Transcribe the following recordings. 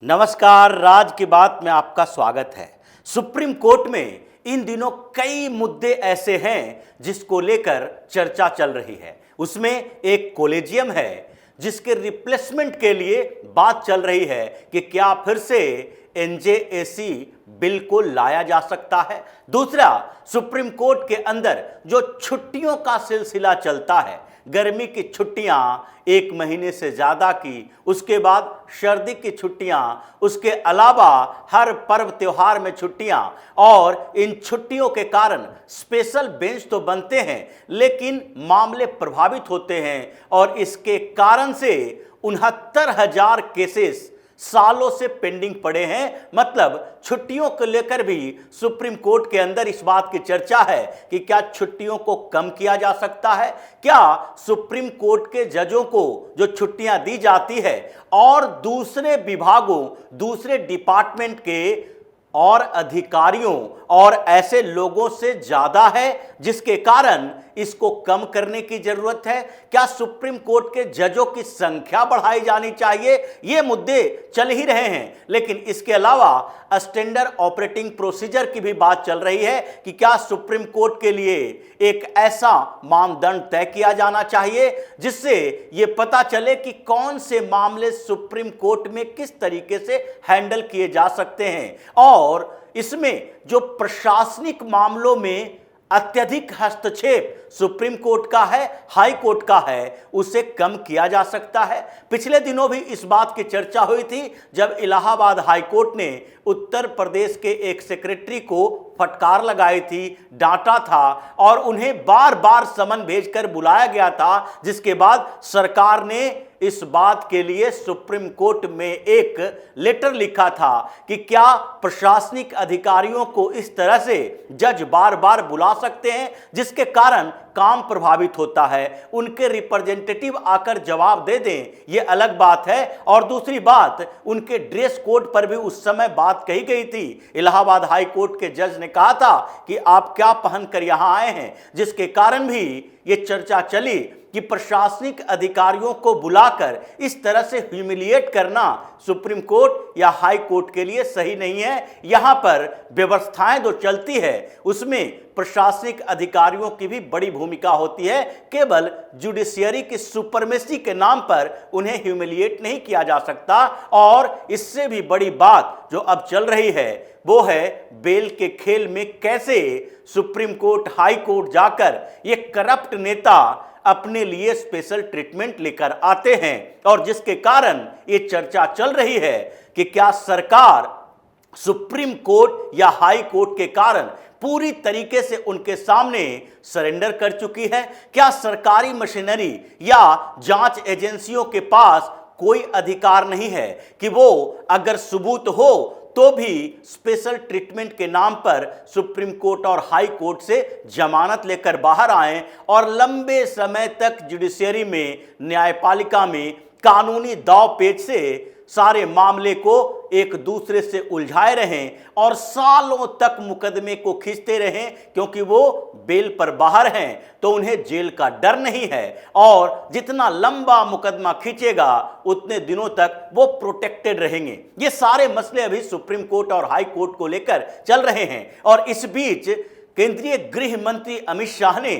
नमस्कार, राज की बात में आपका स्वागत है। सुप्रीम कोर्ट में इन दिनों कई मुद्दे ऐसे हैं जिसको लेकर चर्चा चल रही है। उसमें एक कॉलेजियम है जिसके रिप्लेसमेंट के लिए बात चल रही है कि क्या फिर से एनजेएसी बिल को लाया जा सकता है। दूसरा, सुप्रीम कोर्ट के अंदर जो छुट्टियों का सिलसिला चलता है, गर्मी की छुट्टियां 1 महीने से ज्यादा की, उसके बाद सर्दी की छुट्टियां, उसके अलावा हर पर्व त्योहार में छुट्टियां, और इन छुट्टियों के कारण स्पेशल बेंच तो बनते हैं लेकिन मामले प्रभावित होते हैं और इसके कारण से 69,000 केसेस सालों से पेंडिंग पड़े हैं। मतलब छुट्टियों को लेकर भी सुप्रीम कोर्ट के अंदर इस बात की चर्चा है कि क्या छुट्टियों को कम किया जा सकता है, क्या सुप्रीम कोर्ट के जजों को जो छुट्टियां दी जाती है और दूसरे विभागों, दूसरे डिपार्टमेंट के और अधिकारियों और ऐसे लोगों से ज्यादा है जिसके कारण इसको कम करने की जरूरत है। क्या सुप्रीम कोर्ट के जजों की संख्या बढ़ाई जानी चाहिए? ये मुद्दे चल ही रहे हैं। लेकिन इसके अलावा स्टैंडर्ड ऑपरेटिंग प्रोसीजर की भी बात चल रही है कि क्या सुप्रीम कोर्ट के लिए एक ऐसा मानदंड तय किया जाना चाहिए जिससे यह पता चले कि कौन से मामले सुप्रीम कोर्ट में किस तरीके से हैंडल किए जा सकते हैं और इसमें जो प्रशासनिक मामलों में अत्यधिक हस्तक्षेप सुप्रीम कोर्ट का है, हाई कोर्ट का है, उसे कम किया जा सकता है। पिछले दिनों भी इस बात की चर्चा हुई थी जब इलाहाबाद हाई कोर्ट ने उत्तर प्रदेश के एक सेक्रेटरी को फटकार लगाई थी, डांटा था और उन्हें बार बार समन भेजकर बुलाया गया था, जिसके बाद सरकार ने इस बात के लिए सुप्रीम कोर्ट में एक लेटर लिखा था कि क्या प्रशासनिक अधिकारियों को इस तरह से जज बार बार बुला सकते हैं जिसके कारण काम प्रभावित होता है। उनके रिप्रेजेंटेटिव आकर जवाब दे दें, यह अलग बात है। और दूसरी बात, उनके ड्रेस कोड पर भी उस समय बात कही गई थी। इलाहाबाद हाई कोर्ट के जज ने कहा था कि आप क्या पहनकर यहां आए हैं, जिसके कारण भी यह चर्चा चली कि प्रशासनिक अधिकारियों को बुलाकर इस तरह से ह्यूमिलिएट करना सुप्रीम कोर्ट या हाई कोर्ट के लिए सही नहीं है। यहां पर व्यवस्थाएं जो चलती है उसमें प्रशासनिक अधिकारियों की भी बड़ी भूमिका होती है। केवल जुडिशियरी की सुपरमेसी के नाम पर उन्हें ह्यूमिलिएट नहीं किया जा सकता। और इससे भी बड़ी बात जो अब चल रही है वो है बेल के खेल में कैसे सुप्रीम कोर्ट, हाई कोर्ट जाकर ये करप्ट नेता अपने लिए स्पेशल ट्रीटमेंट लेकर आते हैं और जिसके कारण ये चर्चा चल रही है कि क्या सरकार सुप्रीम कोर्ट या हाई कोर्ट के कारण पूरी तरीके से उनके सामने सरेंडर कर चुकी है। क्या सरकारी मशीनरी या जांच एजेंसियों के पास कोई अधिकार नहीं है कि वो अगर सबूत हो तो भी स्पेशल ट्रीटमेंट के नाम पर सुप्रीम कोर्ट और हाई कोर्ट से जमानत लेकर बाहर आएं और लंबे समय तक जुडिशियरी में, न्यायपालिका में कानूनी दांव पेच से सारे मामले को एक दूसरे से उलझाए रहें और सालों तक मुकदमे को खींचते रहें, क्योंकि वो बेल पर बाहर हैं तो उन्हें जेल का डर नहीं है और जितना लंबा मुकदमा खींचेगा उतने दिनों तक वो प्रोटेक्टेड रहेंगे। ये सारे मसले अभी सुप्रीम कोर्ट और हाई कोर्ट को लेकर चल रहे हैं और इस बीच केंद्रीय गृह मंत्री अमित शाह ने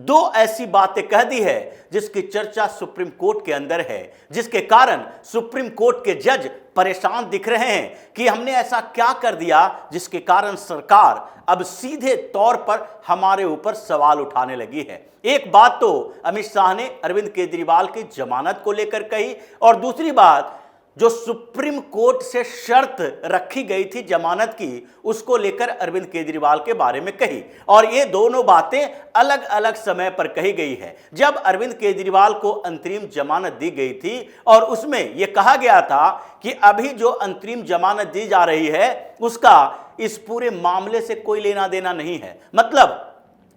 2 ऐसी बातें कह दी है जिसकी चर्चा सुप्रीम कोर्ट के अंदर है, जिसके कारण सुप्रीम कोर्ट के जज परेशान दिख रहे हैं कि हमने ऐसा क्या कर दिया जिसके कारण सरकार अब सीधे तौर पर हमारे ऊपर सवाल उठाने लगी है। एक बात तो अमित शाह ने अरविंद केजरीवाल की जमानत को लेकर कही और दूसरी बात जो सुप्रीम कोर्ट से शर्त रखी गई थी जमानत की, उसको लेकर अरविंद केजरीवाल के बारे में कही और ये दोनों बातें अलग अलग समय पर कही गई है। जब अरविंद केजरीवाल को अंतरिम जमानत दी गई थी और उसमें यह कहा गया था कि अभी जो अंतरिम जमानत दी जा रही है उसका इस पूरे मामले से कोई लेना देना नहीं है। मतलब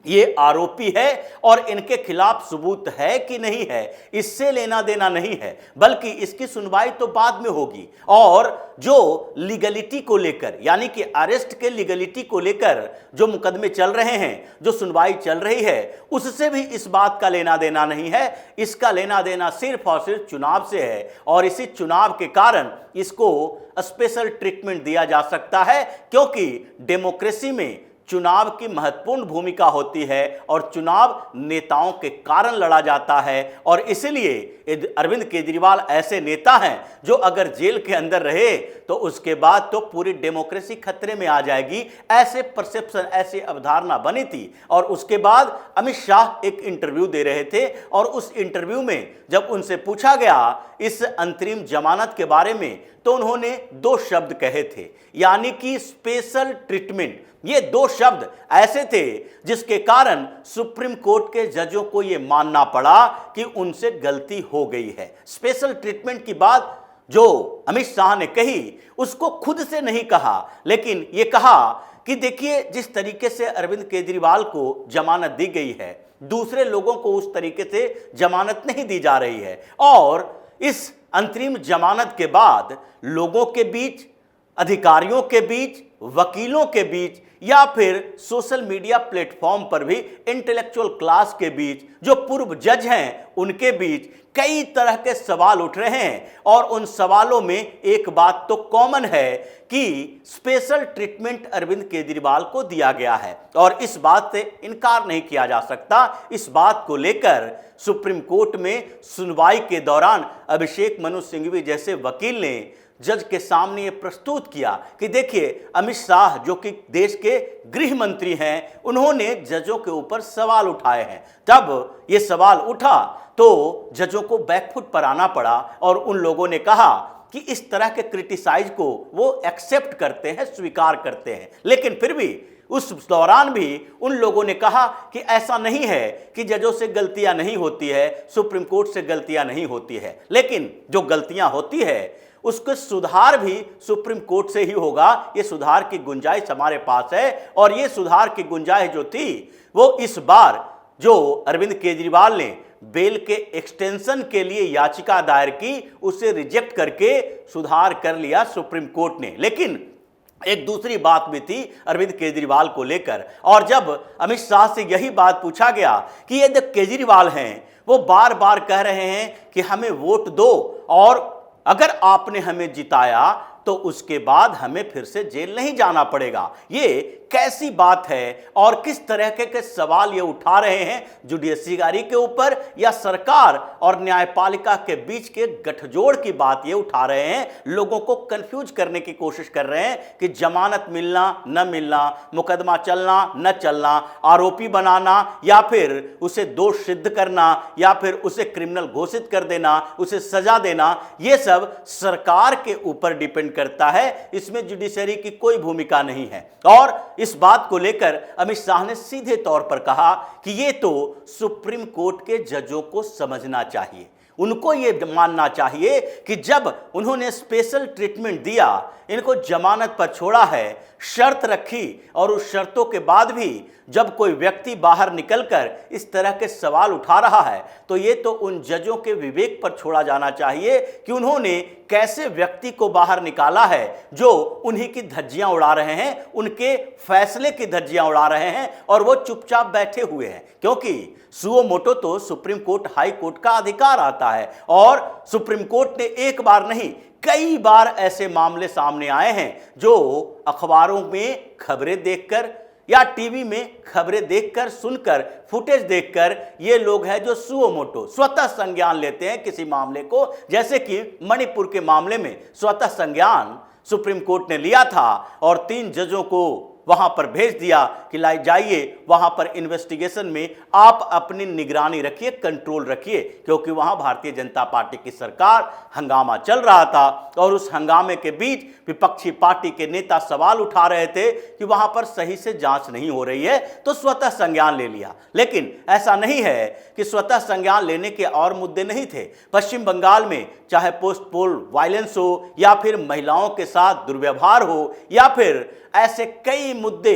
ये आरोपी है और इनके खिलाफ सबूत है कि नहीं है, इससे लेना देना नहीं है, बल्कि इसकी सुनवाई तो बाद में होगी। और जो लीगलिटी को लेकर, यानी कि अरेस्ट के लीगलिटी को लेकर जो मुकदमे चल रहे हैं, जो सुनवाई चल रही है, उससे भी इस बात का लेना देना नहीं है। इसका लेना देना सिर्फ और सिर्फ चुनाव से है, और इसी चुनाव के कारण इसको स्पेशल ट्रीटमेंट दिया जा सकता है, क्योंकि डेमोक्रेसी में चुनाव की महत्वपूर्ण भूमिका होती है और चुनाव नेताओं के कारण लड़ा जाता है। और इसलिए अरविंद केजरीवाल ऐसे नेता हैं जो अगर जेल के अंदर रहे तो उसके बाद तो पूरी डेमोक्रेसी खतरे में आ जाएगी, ऐसे परसेप्शन, ऐसी अवधारणा बनी थी। और उसके बाद अमित शाह एक इंटरव्यू दे रहे थे, और उस इंटरव्यू में जब उनसे पूछा गया इस अंतरिम जमानत के बारे में, तो उन्होंने दो शब्द कहे थे, यानी कि स्पेशल ट्रीटमेंट। ये दो शब्द ऐसे थे जिसके कारण सुप्रीम कोर्ट के जजों को यह मानना पड़ा कि उनसे गलती हो गई है। स्पेशल ट्रीटमेंट की बात जो अमित शाह ने कही, उसको खुद से नहीं कहा, लेकिन यह कहा कि देखिए, जिस तरीके से अरविंद केजरीवाल को जमानत दी गई है, दूसरे लोगों को उस तरीके से जमानत नहीं दी जा रही है। और इस अंतरिम जमानत के बाद लोगों के बीच, अधिकारियों के बीच, वकीलों के बीच, या फिर सोशल मीडिया प्लेटफॉर्म पर भी इंटेलेक्चुअल क्लास के बीच, जो पूर्व जज हैं उनके बीच कई तरह के सवाल उठ रहे हैं। और उन सवालों में एक बात तो कॉमन है कि स्पेशल ट्रीटमेंट अरविंद केजरीवाल को दिया गया है, और इस बात से इनकार नहीं किया जा सकता। इस बात को लेकर सुप्रीम कोर्ट में सुनवाई के दौरान अभिषेक मनु सिंघवी जैसे वकील ने जज के सामने ये प्रस्तुत किया कि देखिए, अमित शाह जो कि देश के गृह मंत्री हैं, उन्होंने जजों के ऊपर सवाल उठाए हैं। जब ये सवाल उठा तो जजों को बैकफुट पर आना पड़ा, और उन लोगों ने कहा कि इस तरह के क्रिटिसाइज को वो एक्सेप्ट करते हैं, स्वीकार करते हैं। लेकिन फिर भी उस दौरान भी उन लोगों ने कहा कि ऐसा नहीं है कि जजों से गलतियां नहीं होती है, सुप्रीम कोर्ट से गलतियां नहीं होती है, लेकिन जो गलतियां होती है उसके सुधार भी सुप्रीम कोर्ट से ही होगा। ये सुधार की गुंजाइश हमारे पास है, और ये सुधार की गुंजाइश जो थी वो इस बार जो अरविंद केजरीवाल ने बेल के एक्सटेंशन के लिए याचिका दायर की, उसे रिजेक्ट करके सुधार कर लिया सुप्रीम कोर्ट ने। लेकिन एक दूसरी बात भी थी अरविंद केजरीवाल को लेकर, और जब अमित शाह से यही बात पूछा गया कि ये जो केजरीवाल हैं वो बार बार कह रहे हैं कि हमें वोट दो, और अगर आपने हमें जिताया तो उसके बाद हमें फिर से जेल नहीं जाना पड़ेगा, ये कैसी बात है? और किस तरह के सवाल ये उठा रहे हैं जुडिशरी के ऊपर, या सरकार और न्यायपालिका के बीच के गठजोड़ की बात ये उठा रहे हैं, लोगों को कंफ्यूज करने की कोशिश कर रहे हैं कि जमानत मिलना न मिलना, मुकदमा चलना न चलना, आरोपी बनाना या फिर उसे दोष सिद्ध करना, या फिर उसे क्रिमिनल घोषित कर देना, उसे सजा देना, ये सब सरकार के ऊपर डिपेंड करता है। इसमें जुडिशरी की कोई भूमिका नहीं है। और इस बात को लेकर अमित शाह ने सीधे तौर पर कहा कि ये तो सुप्रीम कोर्ट के जजों को समझना चाहिए, उनको ये मानना चाहिए कि जब उन्होंने स्पेशल ट्रीटमेंट दिया, इनको जमानत पर छोड़ा है, शर्त रखी, और उस शर्तों के बाद भी जब कोई व्यक्ति बाहर निकलकर इस तरह के सवाल उठा रहा है, तो ये तो उन जजों के विवेक पर छोड़ा जाना चाहिए कि उन्होंने कैसे व्यक्ति को बाहर निकाला है जो उन्हीं की धज्जियां उड़ा रहे हैं, उनके फैसले की धज्जियां उड़ा रहे हैं, और वो चुपचाप बैठे हुए हैं। क्योंकि सुओ मोटो तो सुप्रीम कोर्ट, हाई कोर्ट का अधिकार आता है, और सुप्रीम कोर्ट ने एक बार नहीं कई बार ऐसे मामले सामने आए हैं जो अखबारों में खबरें देखकर या टीवी में खबरें देखकर, सुनकर, फुटेज देखकर ये लोग हैं जो सुओ मोटो स्वतः संज्ञान लेते हैं किसी मामले को, जैसे कि मणिपुर के मामले में स्वतः संज्ञान सुप्रीम कोर्ट ने लिया था और 3 जजों को वहां पर भेज दिया कि लाई जाइए, वहां पर इन्वेस्टिगेशन में आप अपनी निगरानी रखिए, कंट्रोल रखिए, क्योंकि वहां भारतीय जनता पार्टी की सरकार, हंगामा चल रहा था। और उस हंगामे के बीच विपक्षी पार्टी के नेता सवाल उठा रहे थे कि वहां पर सही से जांच नहीं हो रही है, तो स्वतः संज्ञान ले लिया। लेकिन ऐसा नहीं है कि स्वतः संज्ञान लेने के और मुद्दे नहीं थे। पश्चिम बंगाल में चाहे पोस्ट पोल वायलेंस हो, या फिर महिलाओं के साथ दुर्व्यवहार हो, या फिर ऐसे कई मुद्दे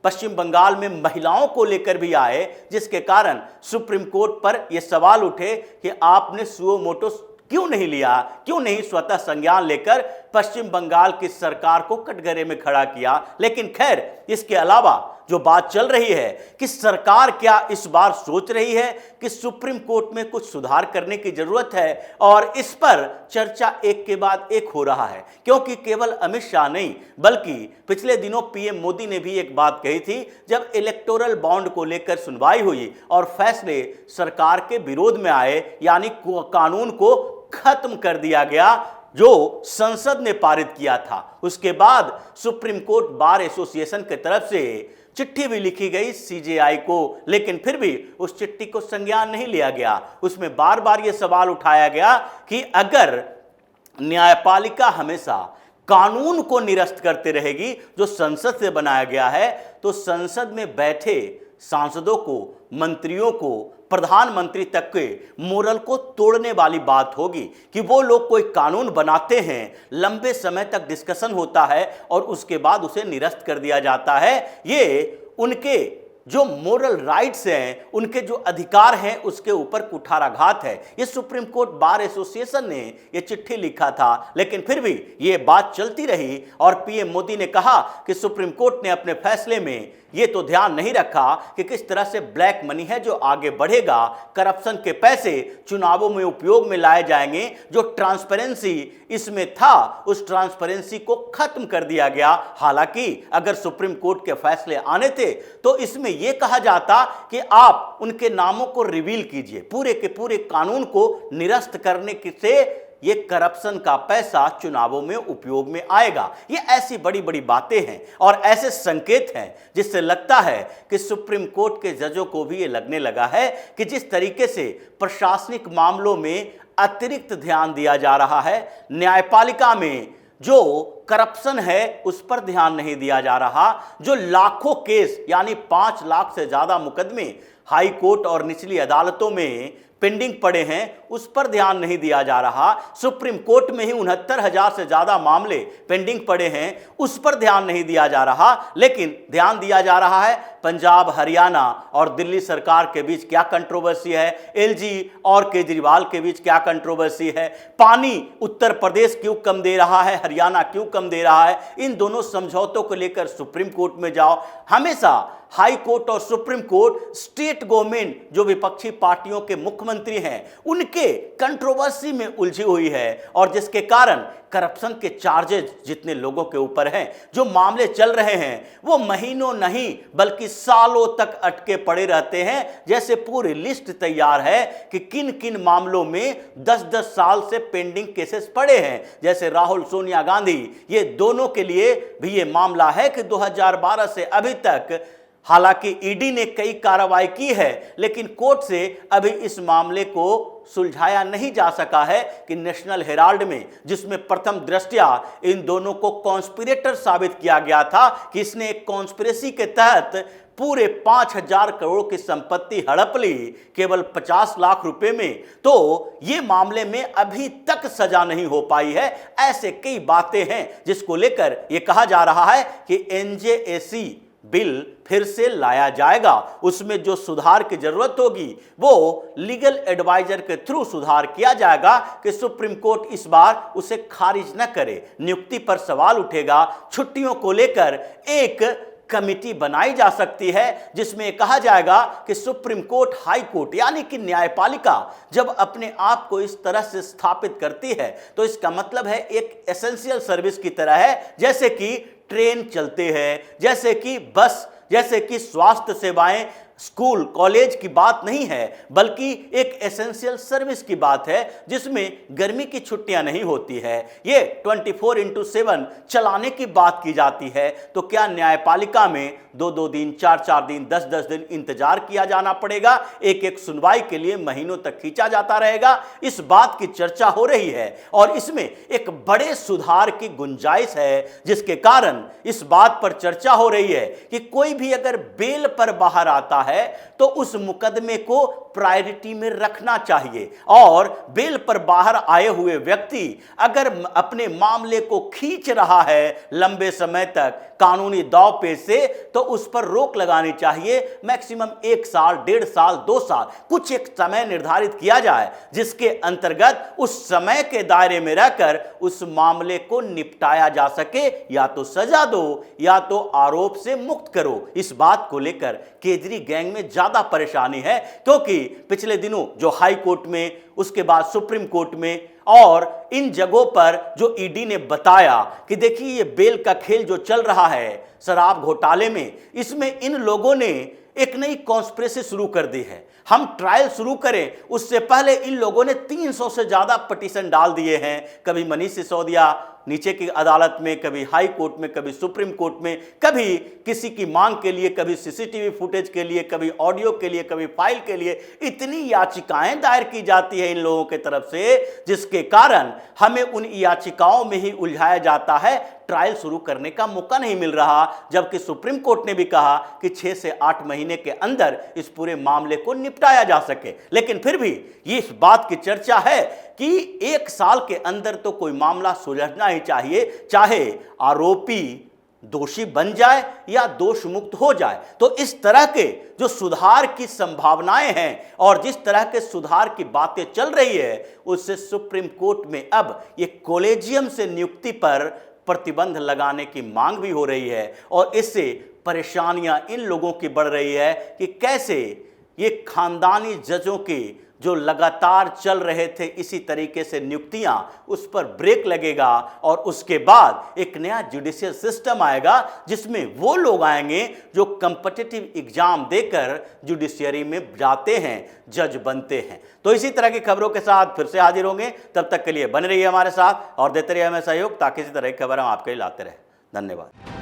पश्चिम बंगाल में महिलाओं को लेकर भी आए, जिसके कारण सुप्रीम कोर्ट पर यह सवाल उठे कि आपने सुओ मोटो क्यों नहीं लिया, क्यों नहीं स्वतः संज्ञान लेकर पश्चिम बंगाल की सरकार को कटघरे में खड़ा किया। लेकिन खैर, इसके अलावा जो बात चल रही है कि सरकार क्या इस बार सोच रही है कि सुप्रीम कोर्ट में कुछ सुधार करने की जरूरत है, और इस पर चर्चा एक के बाद एक हो रहा है। क्योंकि केवल अमित शाह नहीं, बल्कि पिछले दिनों पीएम मोदी ने भी एक बात कही थी, जब इलेक्टोरल बॉन्ड को लेकर सुनवाई हुई और फैसले सरकार के विरोध में आए, यानी कानून को खत्म कर दिया गया जो संसद ने पारित किया था। उसके बाद सुप्रीम कोर्ट बार एसोसिएशन की तरफ से चिट्ठी भी लिखी गई सीजेआई को, लेकिन फिर भी उस चिट्ठी को संज्ञान नहीं लिया गया। उसमें बार बार यह सवाल उठाया गया कि अगर न्यायपालिका हमेशा कानून को निरस्त करते रहेगी जो संसद से बनाया गया है, तो संसद में बैठे सांसदों को, मंत्रियों को, प्रधानमंत्री तक के मोरल को तोड़ने वाली बात होगी कि वो लोग कोई कानून बनाते हैं, लंबे समय तक डिस्कशन होता है और उसके बाद उसे निरस्त कर दिया जाता है। ये उनके जो मोरल राइट्स हैं, उनके जो अधिकार हैं, उसके ऊपर कुठाराघात है। ये सुप्रीम कोर्ट बार एसोसिएशन ने ये चिट्ठी लिखा था, लेकिन फिर भी ये बात चलती रही और पीएम मोदी ने कहा कि सुप्रीम कोर्ट ने अपने फैसले में ये तो ध्यान नहीं रखा कि किस तरह से ब्लैक मनी है जो आगे बढ़ेगा, करप्शन के पैसे चुनावों में उपयोग में लाए जाएंगे। जो ट्रांसपेरेंसी इसमें था, उस ट्रांसपेरेंसी को खत्म कर दिया गया। हालांकि अगर सुप्रीम कोर्ट के फैसले आने थे तो इसमें यह कहा जाता कि आप उनके नामों को रिवील कीजिए, पूरे के पूरे कानून को निरस्त करने से ये करप्शन का पैसा चुनावों में उपयोग में आएगा। ये ऐसी बड़ी बड़ी बातें हैं और ऐसे संकेत हैं जिससे लगता है कि सुप्रीम कोर्ट के जजों को भी ये लगने लगा है कि जिस तरीके से प्रशासनिक मामलों में अतिरिक्त ध्यान दिया जा रहा है, न्यायपालिका में जो करप्शन है उस पर ध्यान नहीं दिया जा रहा, जो लाखों केस यानी 5 लाख से ज्यादा मुकदमे हाई कोर्ट और निचली अदालतों में पेंडिंग पड़े हैं, उस पर ध्यान नहीं दिया जा रहा। सुप्रीम कोर्ट में ही 69,000 से ज्यादा मामले पेंडिंग पड़े हैं, उस पर ध्यान नहीं दिया जा रहा। लेकिन ध्यान दिया जा रहा है पंजाब, हरियाणा और दिल्ली सरकार के बीच क्या कंट्रोवर्सी है, एलजी और केजरीवाल के बीच क्या कंट्रोवर्सी है, पानी उत्तर प्रदेश क्यों कम दे रहा है, हरियाणा क्यों कम दे रहा है। इन दोनों समझौतों को लेकर सुप्रीम कोर्ट में जाओ। हमेशा हाई कोर्ट और सुप्रीम कोर्ट स्टेट गवर्नमेंट जो विपक्षी पार्टियों के मुख्यमंत्री हैं उनके कंट्रोवर्सी में उलझी हुई है, और जिसके कारण करप्शन के चार्जेस जितने लोगों के ऊपर हैं, जो मामले चल रहे हैं, वो महीनों नहीं बल्कि सालों तक अटके पड़े रहते हैं। जैसे पूरी लिस्ट तैयार है कि किन किन मामलों में 10-10 साल से पेंडिंग केसेस पड़े हैं। जैसे राहुल, सोनिया गांधी, ये दोनों के लिए भी ये मामला है कि 2012 से अभी तक, हालांकि ईडी ने कई कार्रवाई की है, लेकिन कोर्ट से अभी इस मामले को सुलझाया नहीं जा सका है कि नेशनल हेराल्ड में, जिसमें प्रथम दृष्टया इन दोनों को कॉन्स्पिरेटर साबित किया गया था कि इसने एक कॉन्स्पिरेसी के तहत पूरे 5,000 करोड़ की संपत्ति हड़प ली केवल 50 लाख रुपए में, तो ये मामले में अभी तक सजा नहीं हो पाई है। ऐसे कई बातें हैं जिसको लेकर यह कहा जा रहा है कि एनजेएसी बिल फिर से लाया जाएगा। उसमें जो सुधार की जरूरत होगी वो लीगल एडवाइजर के थ्रू सुधार किया जाएगा कि सुप्रीम कोर्ट इस बार उसे खारिज न करे। नियुक्ति पर सवाल उठेगा। छुट्टियों को लेकर एक कमिटी बनाई जा सकती है जिसमें कहा जाएगा कि सुप्रीम कोर्ट, हाई कोर्ट यानी कि न्यायपालिका जब अपने आप को इस तरह से स्थापित करती है तो इसका मतलब है एक एसेंशियल सर्विस की तरह है। जैसे कि ट्रेन चलते हैं, जैसे कि बस, जैसे कि स्वास्थ्य सेवाएं, स्कूल, कॉलेज की बात नहीं है, बल्कि एक एसेंशियल सर्विस की बात है जिसमें गर्मी की छुट्टियां नहीं होती है। ये 24/7 चलाने की बात की जाती है। तो क्या न्यायपालिका में 2-2 दिन, 4-4 दिन, 10-10 दिन इंतजार किया जाना पड़ेगा? एक सुनवाई के लिए महीनों तक खींचा जाता रहेगा? इस बात की चर्चा हो रही है और इसमें एक बड़े सुधार की गुंजाइश है, जिसके कारण इस बात पर चर्चा हो रही है कि कोई भी अगर बेल पर बाहर आता है तो उस मुकदमे को प्रायोरिटी में रखना चाहिए, और बेल पर बाहर आए हुए व्यक्ति अगर अपने मामले को खींच रहा है लंबे समय तक कानूनी दांव पेच से, तो तो उस पर रोक लगानी चाहिए। मैक्सिमम 1 साल, 1.5 साल, 2 साल, कुछ एक समय निर्धारित किया जाए जिसके अंतर्गत उस समय के दायरे में रहकर उस मामले को निपटाया जा सके। या तो सजा दो या तो आरोप से मुक्त करो। इस बात को लेकर केजरी गैंग में ज्यादा परेशानी है, क्योंकि पिछले दिनों जो हाई कोर्ट में, उसके बाद सुप्रीम कोर्ट में और इन जगहों पर जो ईडी ने बताया कि देखिए ये बेल का खेल जो चल रहा है शराब घोटाले में, इसमें इन लोगों ने एक नई कॉन्स्पिरेसी शुरू कर दी है। हम ट्रायल शुरू करें उससे पहले इन लोगों ने 300 से ज्यादा पिटीशन डाल दिए हैं। कभी मनीष सिसोदिया नीचे की अदालत में, कभी हाई कोर्ट में, कभी सुप्रीम कोर्ट में, कभी किसी की मांग के लिए, कभी सीसीटीवी फुटेज के लिए, कभी ऑडियो के लिए, कभी फाइल के लिए। इतनी याचिकाएं दायर की जाती है इन लोगों की तरफ से, जिसके कारण हमें उन याचिकाओं में ही उलझाया जाता है। ट्रायल शुरू करने का मौका नहीं मिल रहा, जबकि सुप्रीम कोर्ट ने भी कहा कि 6 से 8 महीने के अंदर इस पूरे मामले को निपटाया जा सके। लेकिन फिर भी ये इस बात की चर्चा है कि 1 साल के अंदर तो कोई मामला सुलझना ही चाहिए, चाहे आरोपी दोषी बन जाए या दोष मुक्त हो जाए। तो इस तरह के जो सुधार की संभावनाएं हैं और जिस तरह के सुधार की बातें चल रही है, उससे सुप्रीम कोर्ट में अब ये कॉलेजियम से नियुक्ति पर प्रतिबंध लगाने की मांग भी हो रही है। और इससे परेशानियां इन लोगों की बढ़ रही है कि कैसे ये खानदानी जजों की जो लगातार चल रहे थे इसी तरीके से नियुक्तियां, उस पर ब्रेक लगेगा और उसके बाद एक नया जुडिशियल सिस्टम आएगा जिसमें वो लोग आएंगे जो कॉम्पिटिटिव एग्जाम देकर जुडिशियरी में जाते हैं, जज बनते हैं। तो इसी तरह की खबरों के साथ फिर से हाजिर होंगे। तब तक के लिए बने रहिए हमारे साथ और देते रहिए हमें सहयोग, ताकि इसी तरह की खबर हम आपके लिए लाते रहें। धन्यवाद।